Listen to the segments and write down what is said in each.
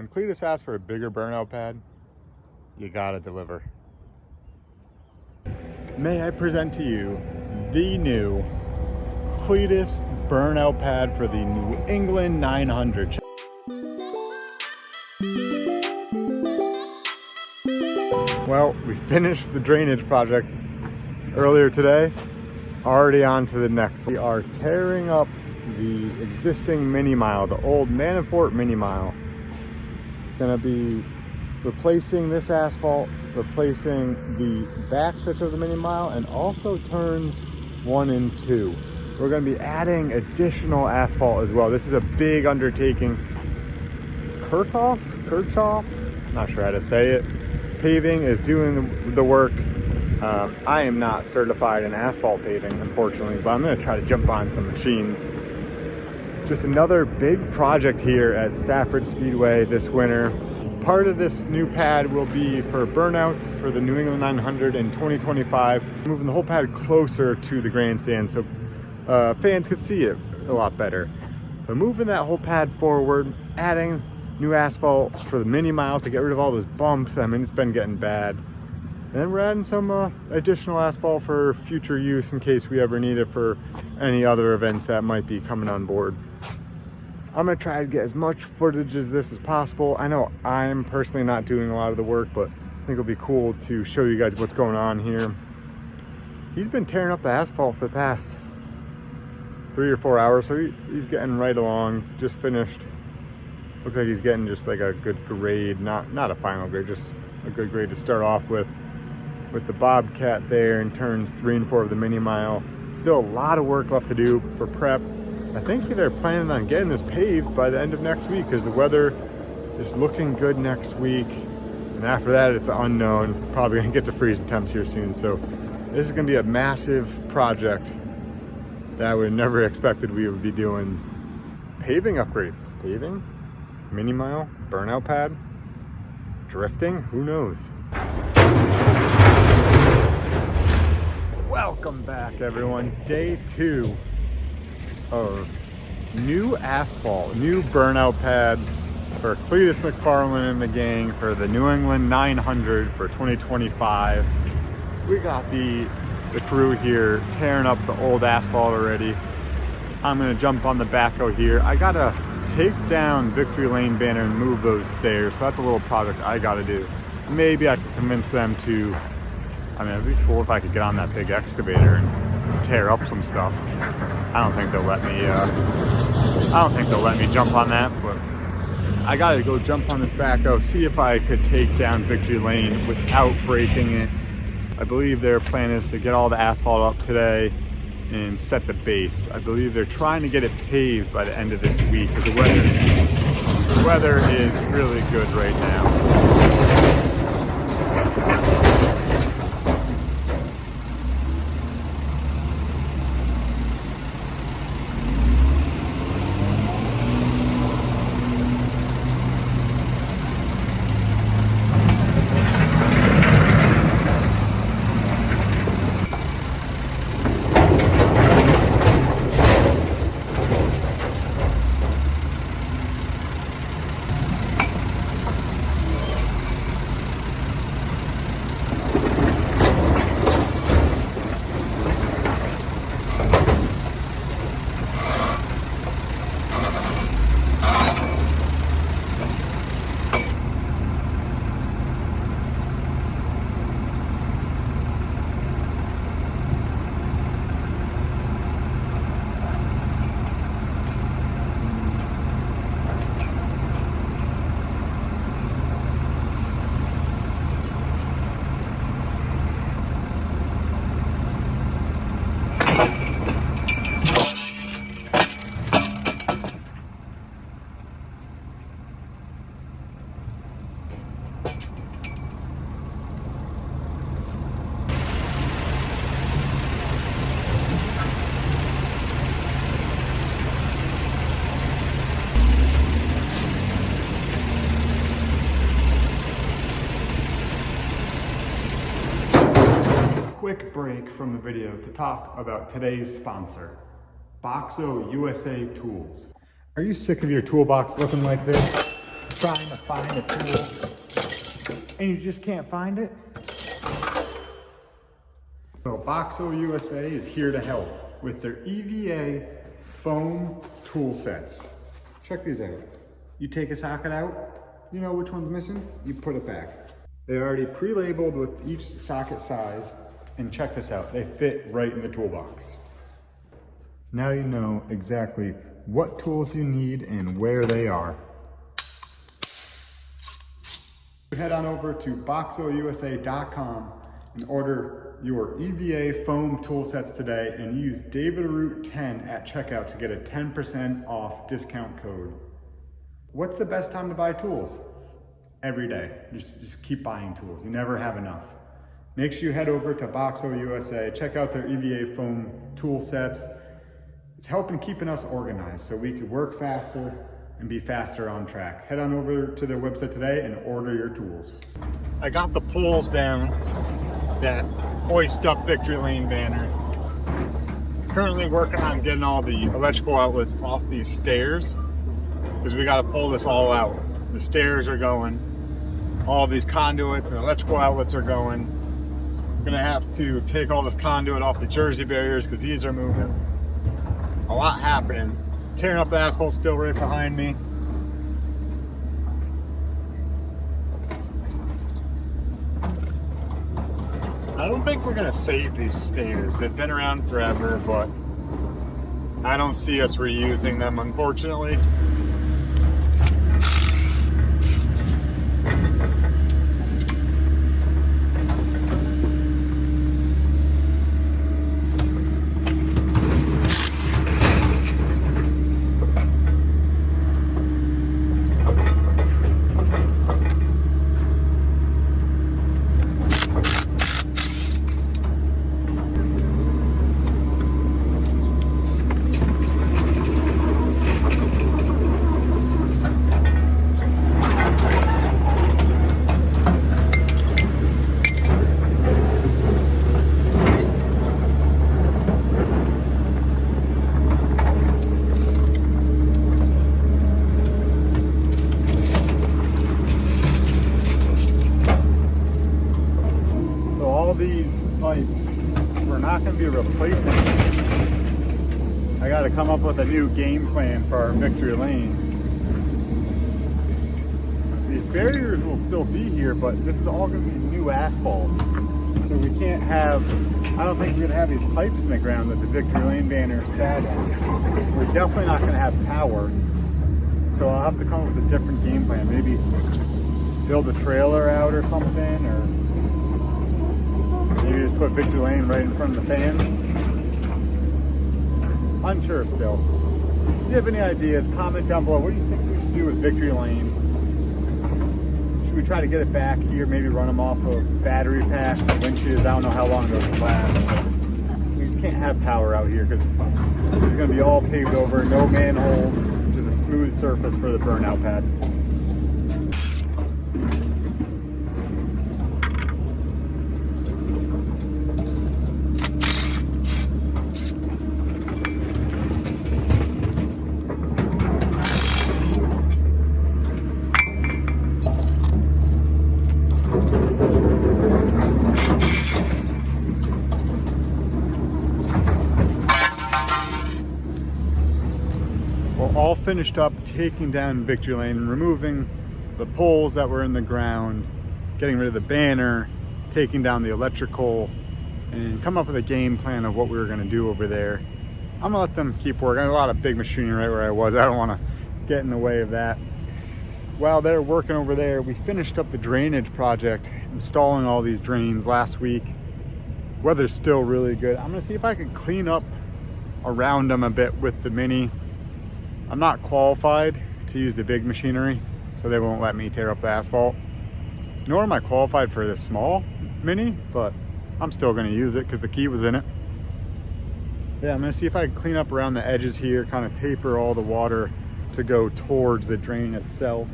when Cleetus asks for a bigger burnout pad, you gotta deliver. May I present to you the new Cleetus burnout pad for the New England 900. Well, we finished the drainage project earlier today. Already on to the next one. We are tearing up the existing mini mile, the old Manafort mini mile. Gonna be replacing this asphalt, replacing the back stretch of the mini mile, and also turns 1 and 2. We're gonna be adding additional asphalt as well. This is a big undertaking. Kirchhoff, not sure how to say it. Paving is doing the work. I am not certified in asphalt paving, unfortunately, but I'm gonna try to jump on some machines. Just another big project here at Stafford Speedway this winter. Part of this new pad will be for burnouts for the New England 900 in 2025, moving the whole pad closer to the grandstand so fans could see it a lot better. But moving that whole pad forward, adding new asphalt for the mini mile to get rid of all those bumps. I mean, it's been getting bad. And then we're adding some additional asphalt for future use in case we ever need it for any other events that might be coming on board. I'm gonna try to get as much footage as this as possible. I know I'm personally not doing a lot of the work, but I think it'll be cool to show you guys what's going on here. He's been tearing up the asphalt for the past 3 or 4 hours, so he's getting right along. Just finished. Looks like he's getting just like a good grade, not a final grade, just a good grade to start off with the Bobcat there in turns 3 and 4 of the mini mile. Still a lot of work left to do for prep. I think they're planning on getting this paved by the end of next week because the weather is looking good next week. And after that, it's unknown. Probably gonna get to freezing temps here soon. So this is gonna be a massive project that I would never expected we would be doing. Paving upgrades, paving, mini mile, burnout pad, drifting, who knows? Welcome back, everyone. Day 2 of new asphalt, new burnout pad for Cleetus McFarland and the gang for the New England 900 for 2025. We got the crew here tearing up the old asphalt already. I'm gonna jump on the backhoe here. I gotta take down Victory Lane banner and move those stairs, so that's a little project I gotta do. Maybe I could convince them to, I mean, it'd be cool if I could get on that big excavator and tear up some stuff. I don't think they'll let me jump on that, but I gotta go jump on this backhoe, see if I could take down Victory Lane without breaking it. I believe their plan is to get all the asphalt up today and set the base. I believe they're trying to get it paved by the end of this week because the weather is really good right now. Quick break from the video to talk about today's sponsor, Boxo USA Tools. Are you sick of your toolbox looking like this? Trying to find a tool and you just can't find it? So Boxo USA is here to help with their EVA foam tool sets. Check these out. You take a socket out, you know which one's missing, you put it back. They're already pre-labeled with each socket size, and check this out, they fit right in the toolbox. Now you know exactly what tools you need and where they are. Head on over to boxousa.com and order your EVA foam tool sets today and use DavidRoot10 at checkout to get a 10% off discount code. What's the best time to buy tools? Every day. Just keep buying tools. You never have enough. Make sure you head over to Boxo USA, check out their EVA foam tool sets. It's helping keeping us organized so we can work faster and be faster on track. Head on over to their website today and order your tools. I got the poles down that hoist up Victory Lane banner. Currently working on getting all the electrical outlets off these stairs because we got to pull this all out. The stairs are going, all these conduits and electrical outlets are going. I'm gonna have to take all this conduit off the Jersey barriers because these are moving. A lot happening. Tearing up the asphalt still right behind me. I don't think we're gonna save these stairs. They've been around forever, but I don't see us reusing them, unfortunately. These pipes, we're not going to be replacing these. I got to come up with a new game plan for our Victory Lane. These barriers will still be here, but this is all going to be new asphalt. So we can't have, I don't think we're going to have these pipes in the ground that the Victory Lane banner sat on. We're definitely not going to have power. So I'll have to come up with a different game plan. Maybe build a trailer out or something, or maybe just put Victory Lane right in front of the fans. Unsure still. If you have any ideas, comment down below. What do you think we should do with Victory Lane? Should we try to get it back here? Maybe run them off of battery packs and winches? I don't know how long those will last. We just can't have power out here because it's going to be all paved over, no manholes, which is a smooth surface for the burnout pad. All finished up taking down Victory Lane and removing the poles that were in the ground, getting rid of the banner, taking down the electrical, and come up with a game plan of what we were going to do over there. I'm gonna let them keep working. I got a lot of big machinery right where I was. I don't want to get in the way of that. While they're working over there, we finished up the drainage project, installing all these drains last week. Weather's still really good. I'm gonna see if I can clean up around them a bit with the Mini. I'm not qualified to use the big machinery, so they won't let me tear up the asphalt. Nor am I qualified for this small Mini, but I'm still gonna use it because the key was in it. Yeah, I'm gonna see if I can clean up around the edges here, kind of taper all the water to go towards the drain itself.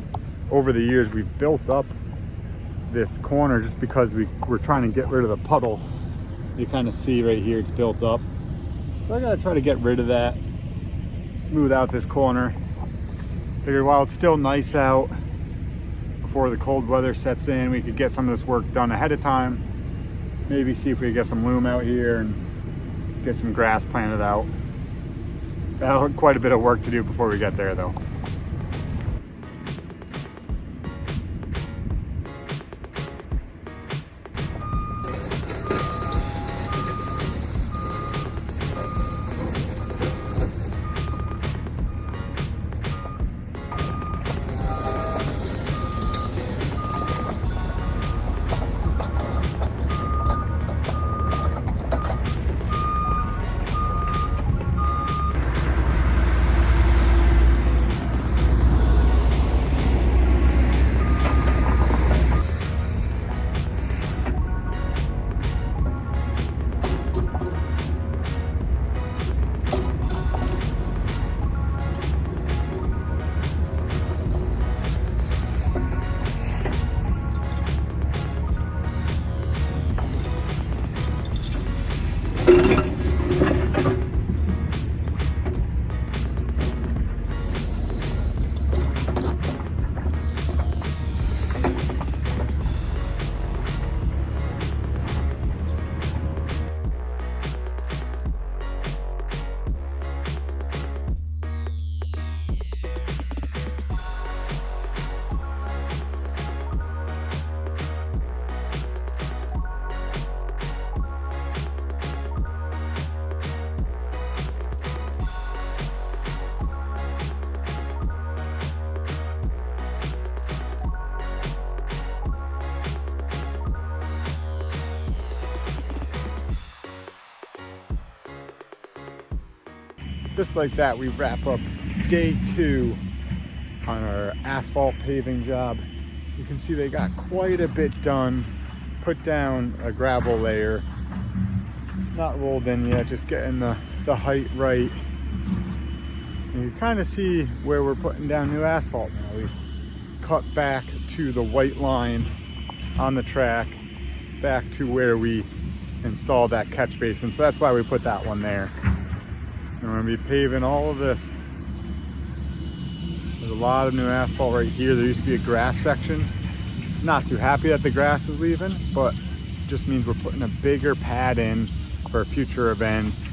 Over the years, we've built up this corner just because we're trying to get rid of the puddle. You kind of see right here, it's built up. So I gotta try to get rid of that, smooth out this corner. Figured while it's still nice out, before the cold weather sets in, we could get some of this work done ahead of time. Maybe see if we could get some loom out here and get some grass planted out. That'll quite a bit of work to do before we get there though. Just like that, we wrap up day 2 on our asphalt paving job. You can see they got quite a bit done. Put down a gravel layer, not rolled in yet, just getting the height right. And you kind of see where we're putting down new asphalt now. We cut back to the white line on the track, back to where we installed that catch basin. So that's why we put that one there. And we're gonna be paving all of this. There's a lot of new asphalt right here. There used to be a grass section. Not too happy that the grass is leaving, but it just means we're putting a bigger pad in for future events,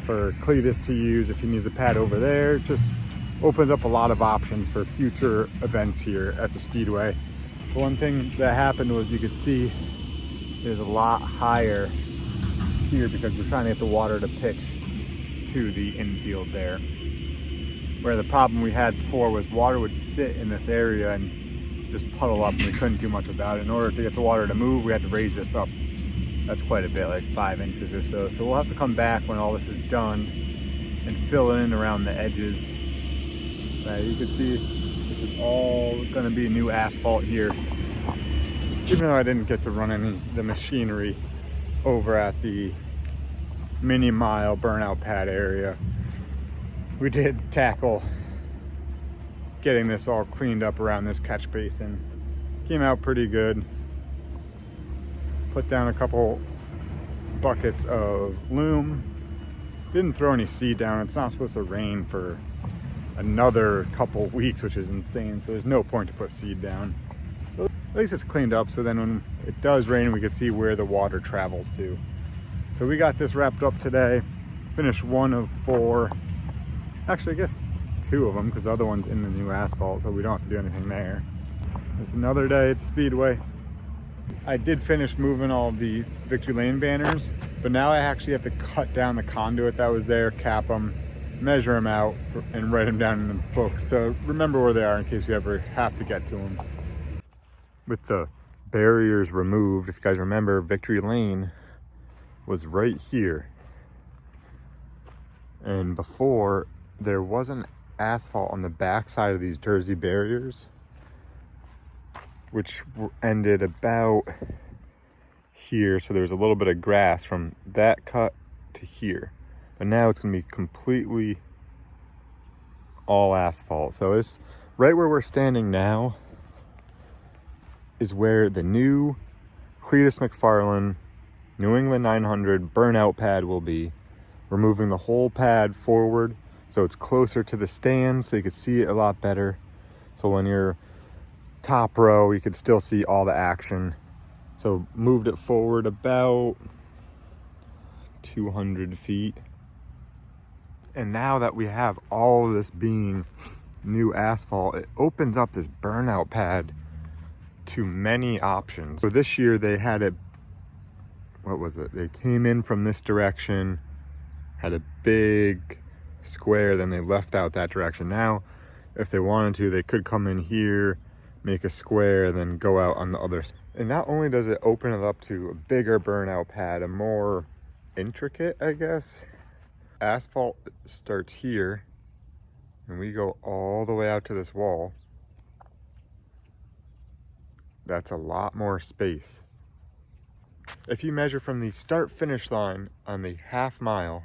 for Cleetus to use if he needs a pad over there. It just opens up a lot of options for future events here at the Speedway. The one thing that happened was you could see there's a lot higher here because we're trying to get the water to pitch to the infield there. Where the problem we had before was water would sit in this area and just puddle up and we couldn't do much about it. In order to get the water to move, we had to raise this up. That's quite a bit, like 5 inches or so. So we'll have to come back when all this is done and fill in around the edges. You can see this is all gonna be new asphalt here. Even though I didn't get to run any of the machinery over at the mini-mile burnout pad area, we did tackle getting this all cleaned up around this catch basin. Came out pretty good. Put down a couple buckets of loom. Didn't throw any seed down. It's not supposed to rain for another couple weeks, which is insane, so there's no point to put seed down. So at least it's cleaned up, so then when it does rain, we can see where the water travels to. So we got this wrapped up today. Finished 1 of 4. Actually, I guess 2 of them, because the other one's in the new asphalt, so we don't have to do anything there. It's another day at Speedway. I did finish moving all the Victory Lane banners, but now I actually have to cut down the conduit that was there, cap them, measure them out, and write them down in the books to remember where they are in case you ever have to get to them. With the barriers removed, if you guys remember, Victory Lane was right here. And before, there wasn't asphalt on the back side of these Jersey barriers, which ended about here. So there's a little bit of grass from that cut to here. But now it's gonna be completely all asphalt. So it's right where we're standing now is where the new Cleetus McFarlane New England 900 burnout pad will be. We're moving the whole pad forward so it's closer to the stand so you can see it a lot better. So when you're top row, you could still see all the action. So moved it forward about 200 feet. And now that we have all of this being new asphalt, it opens up this burnout pad to many options. So this year they had it, what was it? They came in from this direction, had a big square, then they left out that direction. Now, if they wanted to, they could come in here, make a square, then go out on the other side. And not only does it open it up to a bigger burnout pad, a more intricate, I guess. Asphalt starts here, and we go all the way out to this wall. That's a lot more space. If you measure from the start finish line on the half mile,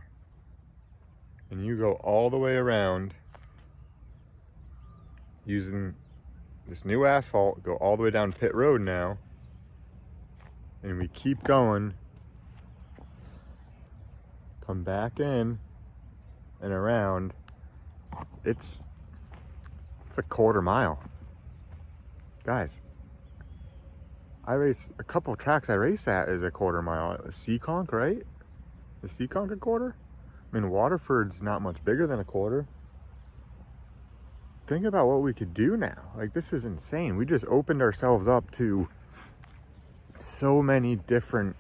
and you go all the way around using this new asphalt, go all the way down pit road now, and we keep going, come back in and around, it's a quarter mile. Guys, I race a couple of tracks I race at is a quarter mile. Seekonk, right? Is Seekonk a quarter? I mean, Waterford's not much bigger than a quarter. Think about what we could do now. Like, this is insane. We just opened ourselves up to so many different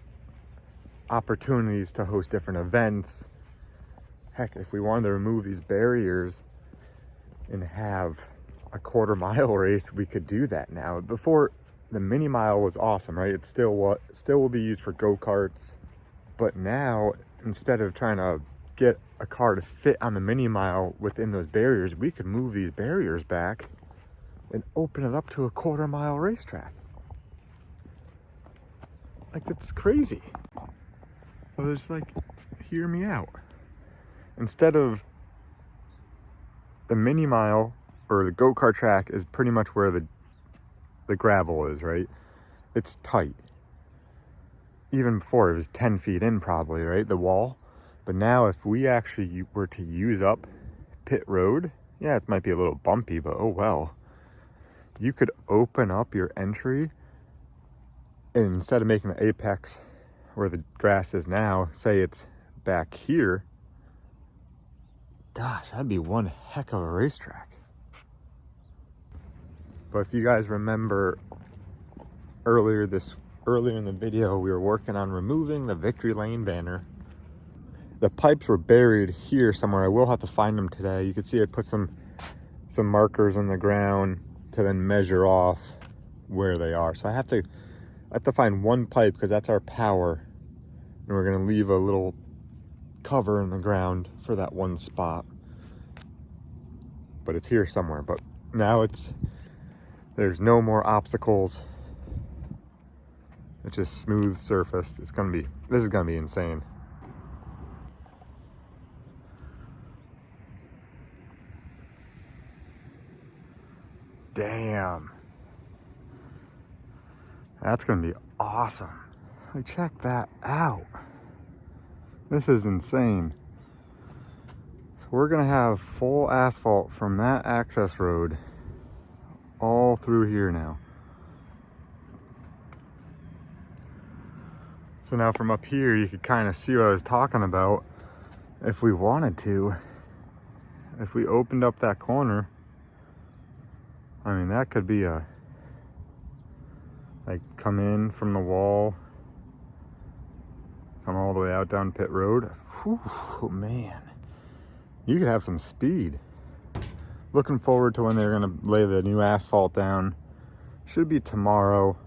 opportunities to host different events. Heck, if we wanted to remove these barriers and have a quarter mile race, we could do that now. Before, the mini mile was awesome, right? It's still will be used for go-karts. But now, instead of trying to get a car to fit on the mini mile within those barriers, we could move these barriers back and open it up to a quarter mile racetrack. Like, it's crazy. So there's, like, hear me out. Instead of the mini mile or the go-kart track is pretty much where the gravel is, right? It's tight. Even before, it was 10 feet in probably, right? The wall. But now if we actually were to use up pit road, yeah, it might be a little bumpy, but oh well. You could open up your entry, and instead of making the apex where the grass is now, say it's back here, gosh, that'd be one heck of a racetrack. But if you guys remember earlier in the video, we were working on removing the Victory Lane banner. The pipes were buried here somewhere. I will have to find them today. You can see I put some markers on the ground to then measure off where they are. So I have to find one pipe because that's our power. And we're gonna leave a little cover in the ground for that one spot. But it's here somewhere. But now there's no more obstacles. It's just smooth surface. This is gonna be insane. Damn. That's gonna be awesome. Like, check that out. This is insane. So we're gonna have full asphalt from that access road all through here now. So now from up here, you could kind of see what I was talking about. If we wanted to, if we opened up that corner, I mean, that could be like, come in from the wall, come all the way out down pit road. Whew, man, you could have some speed. Looking forward to when they're gonna lay the new asphalt down. Should be tomorrow.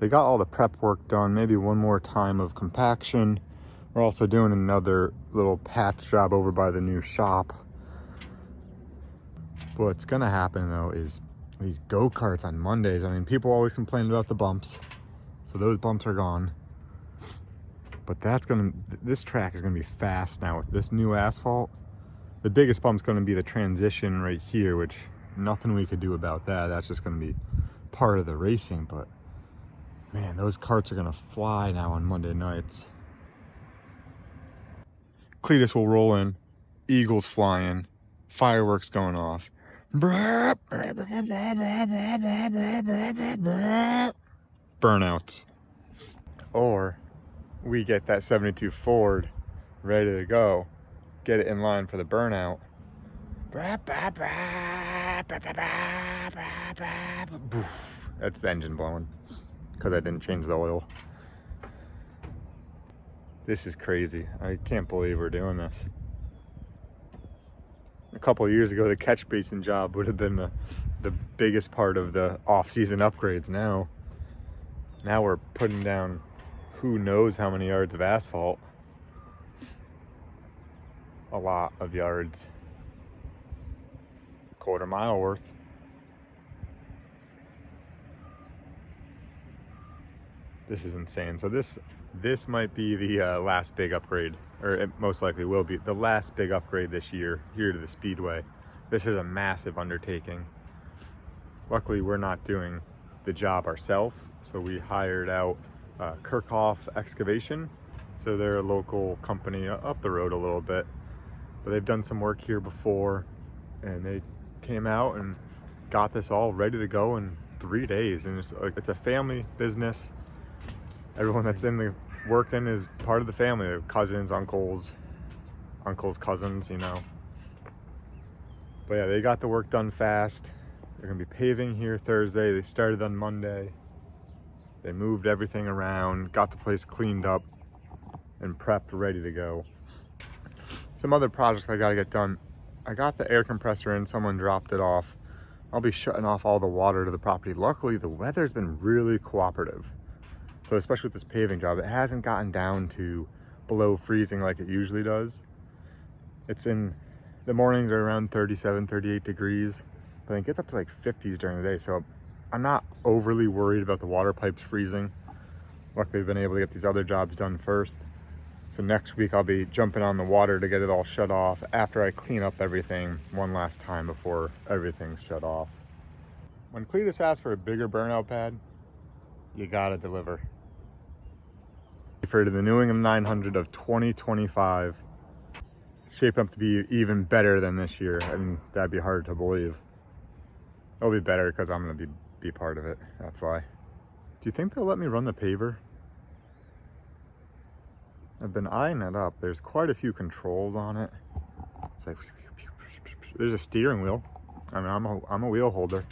They got all the prep work done, maybe one more time of compaction. We're also doing another little patch job over by the new shop. What's gonna happen though is these go-karts on Mondays. I mean, people always complain about the bumps, so those bumps are gone. But this track is gonna be fast now with this new asphalt. The biggest bump's gonna be the transition right here, which nothing we could do about that. That's just gonna be part of the racing. But man, those carts are gonna fly now on Monday nights. Cleetus will roll in, eagles flying, fireworks going off. Burnout. Or we get that 72 Ford ready to go, get it in line for the burnout. That's the engine blowing because I didn't change the oil. This is crazy. I can't believe we're doing this. A couple of years ago, the catch basin job would have been the biggest part of the off-season upgrades. Now we're putting down who knows how many yards of asphalt. A lot of yards. Quarter mile worth. This is insane. So this might be the last big upgrade, or it most likely will be the last big upgrade this year here to the Speedway. This is a massive undertaking. Luckily, we're not doing the job ourselves, so we hired out Kirchhoff Excavation. So they're a local company up the road a little bit, but they've done some work here before, and they came out and got this all ready to go in 3 days. And it's a family business. Everyone that's in the working is part of the family, cousins, uncles, cousins, you know. But yeah, they got the work done fast. They're gonna be paving here Thursday. They started on Monday. They moved everything around, got the place cleaned up and prepped, ready to go. Some other projects I gotta get done. I got the air compressor in, someone dropped it off. I'll be shutting off all the water to the property. Luckily, the weather's been really cooperative. So especially with this paving job, it hasn't gotten down to below freezing like it usually does. It's in, the mornings are around 37, 38 degrees, but it gets up to like 50s during the day. So I'm not overly worried about the water pipes freezing. Luckily, I've been able to get these other jobs done first. So next week I'll be jumping on the water to get it all shut off after I clean up everything one last time before everything's shut off. When Cleetus asks for a bigger burnout pad, you gotta deliver. For the New England 900 of 2025, shaping up to be even better than this year, and that'd be hard to believe. It'll be better because I'm gonna be part of it, that's why. Do you think they'll let me run the paver? I've been eyeing it up. There's quite a few controls on it. It's like, there's a steering wheel. I mean, I'm a wheel holder.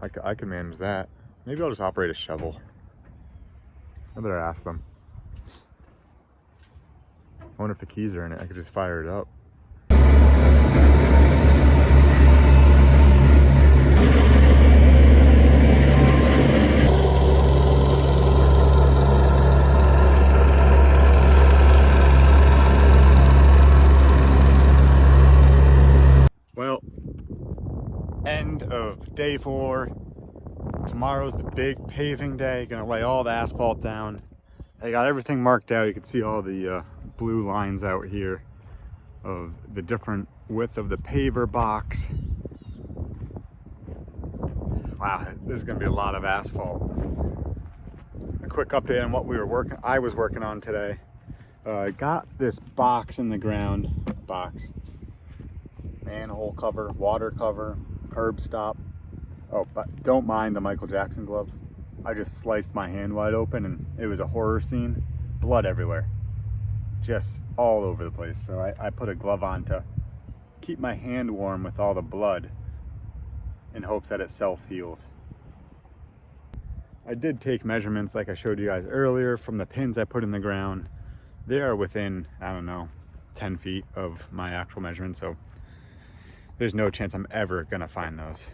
I can manage that. Maybe I'll just operate a shovel. I better ask them. I wonder if the keys are in it. I could just fire it up. Well, end of day 4. Tomorrow's the big paving day. Gonna lay all the asphalt down. They got everything marked out. You can see all the blue lines out here of the different width of the paver box. Wow, this is gonna be a lot of asphalt. A quick update on what I was working on today. I got this box in the ground. Manhole cover, water cover, curb stop. Oh, but don't mind the Michael Jackson glove. I just sliced my hand wide open and it was a horror scene. Blood everywhere. Just all over the place. So I put a glove on to keep my hand warm with all the blood in hopes that it self-heals. I did take measurements like I showed you guys earlier from the pins I put in the ground. They are within, I don't know, 10 feet of my actual measurement, so there's no chance I'm ever gonna find those.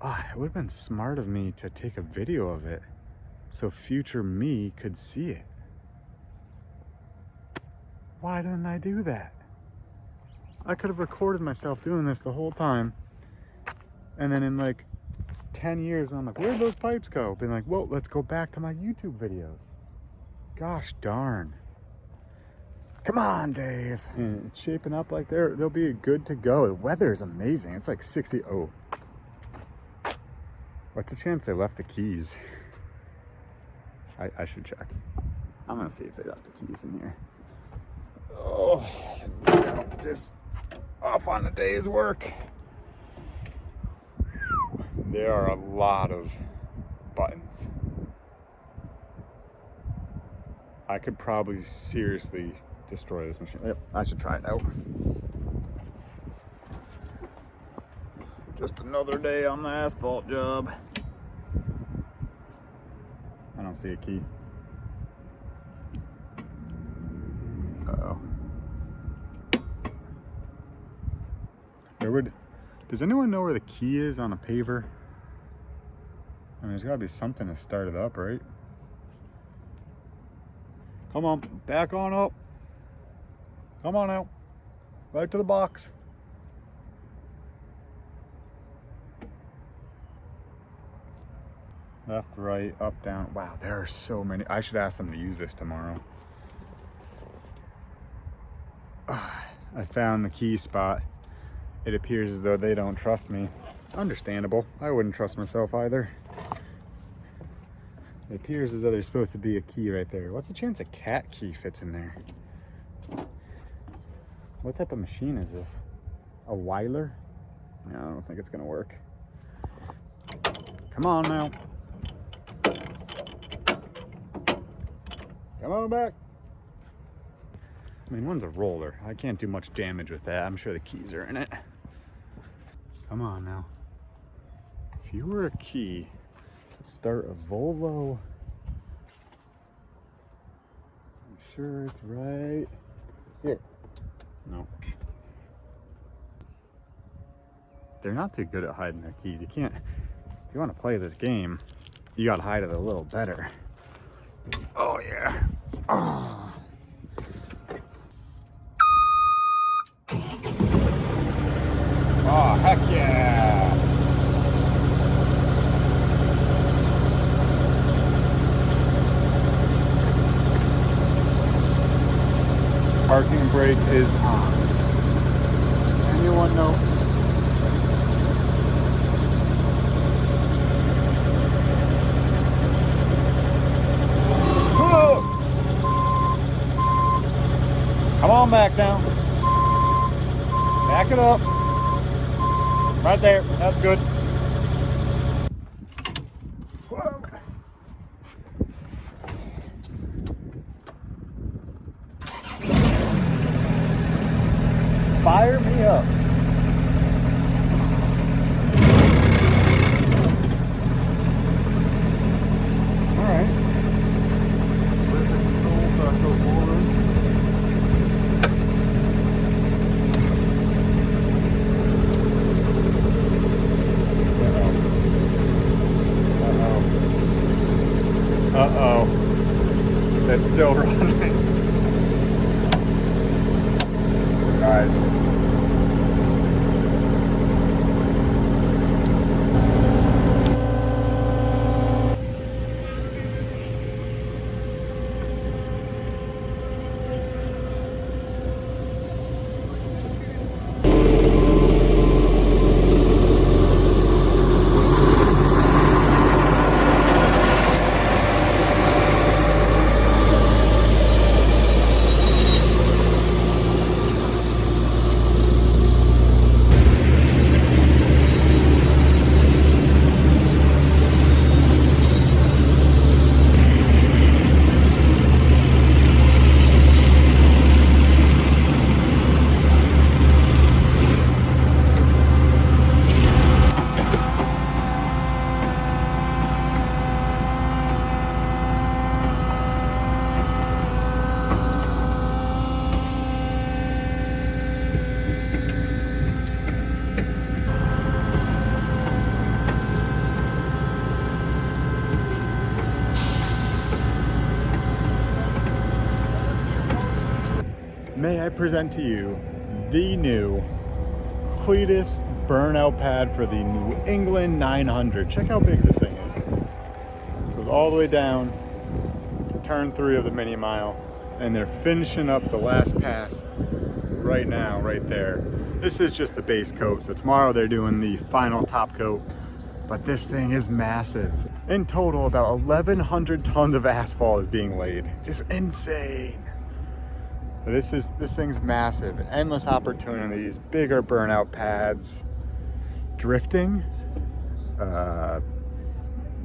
It would have been smart of me to take a video of it so future me could see it. Why didn't I do that? I could have recorded myself doing this the whole time, and then in like 10 years I'm like, where'd those pipes go? Been like, well, let's go back to my YouTube videos. Gosh darn. Come on, Dave. And it's shaping up like they'll be good to go. The weather is amazing. It's like 60. Oh, what's the chance they left the keys? I should check. I'm gonna see if they left the keys in here. Oh, just off on the day's work. There are a lot of buttons. I could probably seriously destroy this machine. Yep, I should try it out. Just another day on the asphalt job. I don't see a key. Uh-oh. Does anyone know where the key is on a paver? I mean, there's gotta be something to start it up, right? Come on, back on up. Come on out. Right to the box. Left, right, up, down. Wow, there are so many. I should ask them to use this tomorrow. I found the key spot. It appears as though they don't trust me. Understandable. I wouldn't trust myself either. It appears as though there's supposed to be a key right there. What's the chance a cat key fits in there? What type of machine is this? A Weiler? No, I don't think it's gonna work. Come on now. Come on back. I mean, one's a roller. I can't do much damage with that. I'm sure the keys are in it. Come on now. If you were a key to start a Volvo, I'm sure it's right here. No. They're not too good at hiding their keys. You can't, if you want to play this game, you gotta hide it a little better. Oh yeah. Oh. Oh, heck yeah! Parking brake is on. Anyone know? Whoa! Come on back now. Back it up. Right there, that's good. Whoa. Fire me up. All right. Where's the control so I go forward? Uh-oh. That's still running. Guys. May I present to you the new Cleetus Burnout Pad for the New England 900. Check how big this thing is. It goes all the way down to turn 3 of the mini mile, and they're finishing up the last pass right now, right there. This is just the base coat, so tomorrow they're doing the final top coat, but this thing is massive. In total, about 1,100 tons of asphalt is being laid. Just insane. This thing's massive. Endless opportunities, bigger burnout pads, drifting.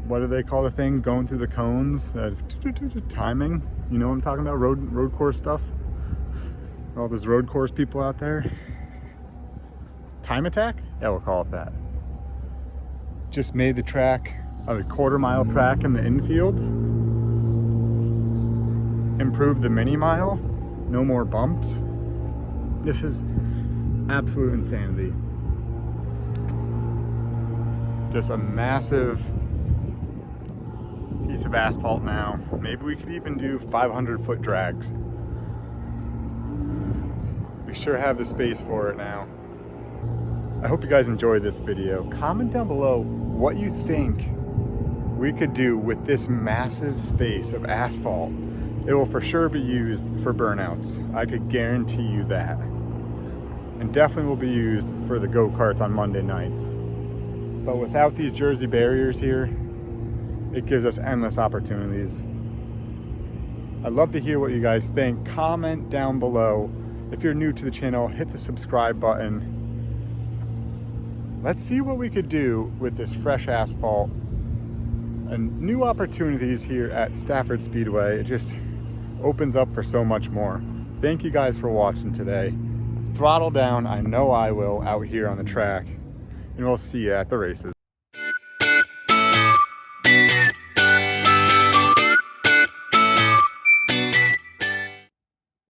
what do they call the thing? Going through the cones, timing. You know what I'm talking about? Road course stuff. All those road course people out there. Time attack? Yeah, we'll call it that. Just made the track a 1/4 mile track in the infield. Improved the mini mile. No more bumps. This is absolute insanity. Just a massive piece of asphalt now. Maybe we could even do 500-foot drags. We sure have the space for it now. I hope you guys enjoyed this video. Comment down below what you think we could do with this massive space of asphalt. It will for sure be used for burnouts. I could guarantee you that. And definitely will be used for the go-karts on Monday nights. But without these Jersey barriers here, it gives us endless opportunities. I'd love to hear what you guys think. Comment down below. If you're new to the channel, hit the subscribe button. Let's see what we could do with this fresh asphalt and new opportunities here at Stafford Speedway. It just opens up for so much more. Thank you guys for watching today. Throttle down, I know I will, out here on the track. And we'll see you at the races.